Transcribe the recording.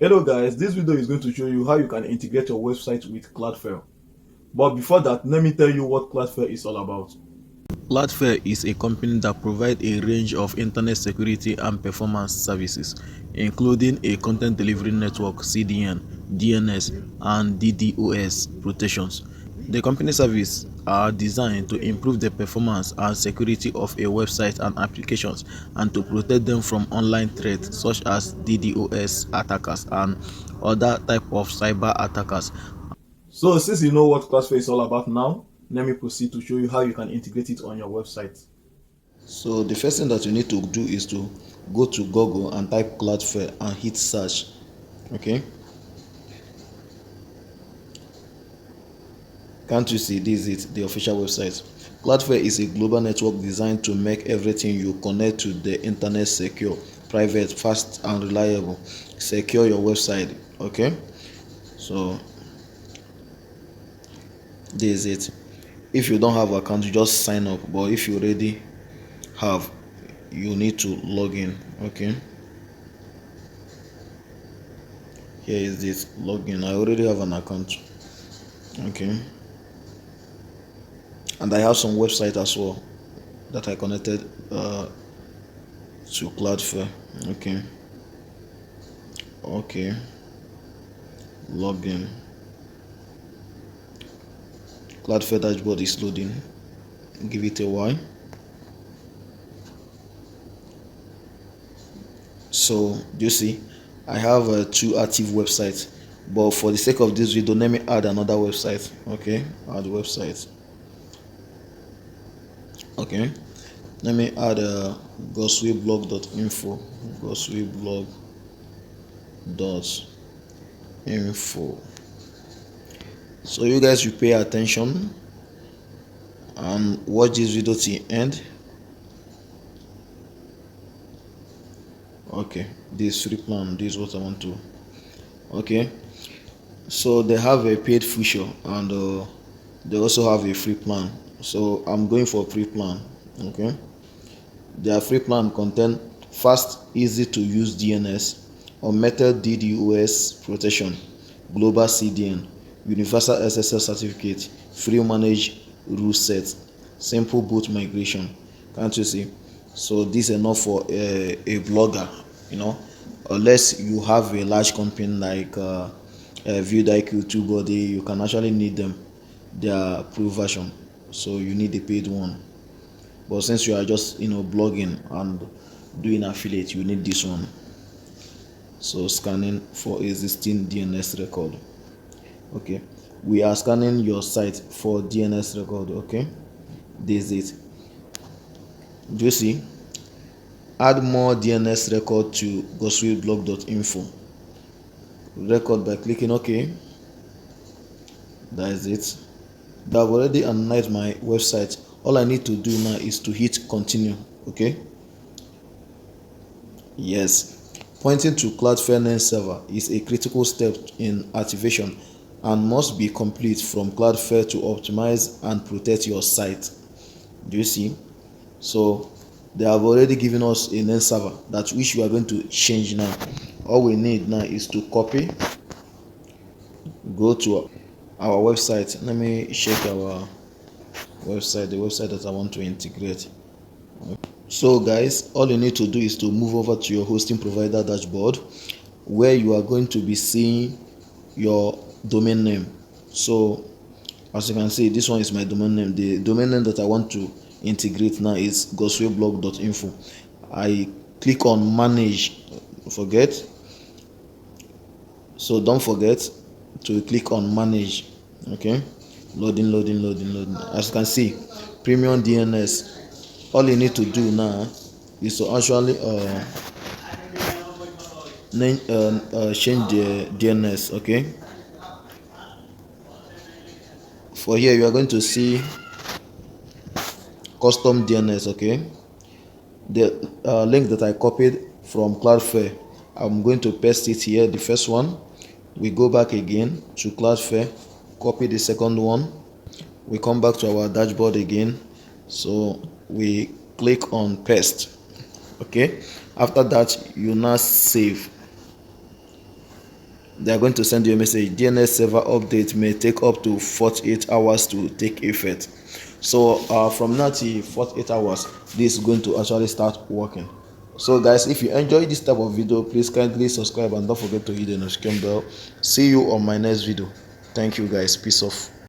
Hello guys, this video is going to show you how you can integrate your website with Cloudfare. But before that, let me tell you what Cloudfare is all about. Cloudflare is a company that provides a range of internet security and performance services, including a content delivery network (CDN), DNS, and DDoS protections. The company services are designed to improve the performance and security of a website and applications and to protect them from online threats such as DDoS attackers and other type of cyber attackers. So since you know what Cloudflare is all about now, let me proceed to show you how you can integrate it on your website. So the first thing that you need to do is to go to Google and type Cloudflare and hit search. Okay, can't you see this is it, the official website? Cloudflare is a global network designed to make everything you connect to the internet secure, private, fast, and reliable. Secure your website. Okay, so this is it. If you don't have an account, you just sign up. But if you already have, you need to log in. Okay, here is this login. I already have an account. Okay, and I have some website as well that I connected to Cloudflare. Okay, okay, login. Cloudflare dashboard is loading. Give it a while. So you see, I have two active websites, but for the sake of this video, let me add another website. Okay, add website. Okay, let me add goswayblog.info. Goswayblog.info. So you guys should pay attention and watch this video till end. Okay, this free plan, this is what I want to. Okay, so they have a paid feature and they also have a free plan. So I'm going for free plan. Okay, their free plan contain fast, easy to use DNS, unmetered DDoS protection, global CDN, universal SSL certificate, free manage rule set, simple boot migration. Can't you see? So this is enough for a blogger, you know, unless you have a large company like ViewIQ, TubeBuddy, you can actually need them. They are pro version, so you need a paid one. But since you are just blogging and doing affiliate, you need this one. So scanning for existing DNS record. Okay, we are scanning your site for DNS record. Okay, this is it. Do you see? Add more DNS record to ghostwaveblog.info. Record by clicking OK. That is it. I've already analyzed my website. All I need to do now is to hit continue. Okay. Yes. Pointing to Cloudflare name server is a critical step in activation and must be complete from Cloudflare to optimize and protect your site. Do you see? So they have already given us a name server that which we are going to change now. All we need now is to copy, go to our website. Let me check our website, the website that I want to integrate. So guys, all you need to do is to move over to your hosting provider dashboard where you are going to be seeing your domain name. So as you can see, this one is my domain name. The domain name that I want to integrate now is ghostwaveblog.info. I click on manage. Forget. So don't forget to click on manage. Okay, loading. As you can see, premium DNS. All you need to do now is to actually change the DNS. Okay, for here you are going to see custom DNS. Okay, the link that I copied from Cloudflare, I'm going to paste it here. The first one, we go back again to Cloudflare, copy the second one, we come back to our dashboard again, so we click on paste. Okay, after that you now save. they are going to send you a message. DNS server update may take up to 48 hours to take effect. So from now till 48 hours, this is going to actually start working. So guys, if you enjoy this type of video, please kindly subscribe and don't forget to hit the notification bell. See you on my next video. Thank you guys. Peace off.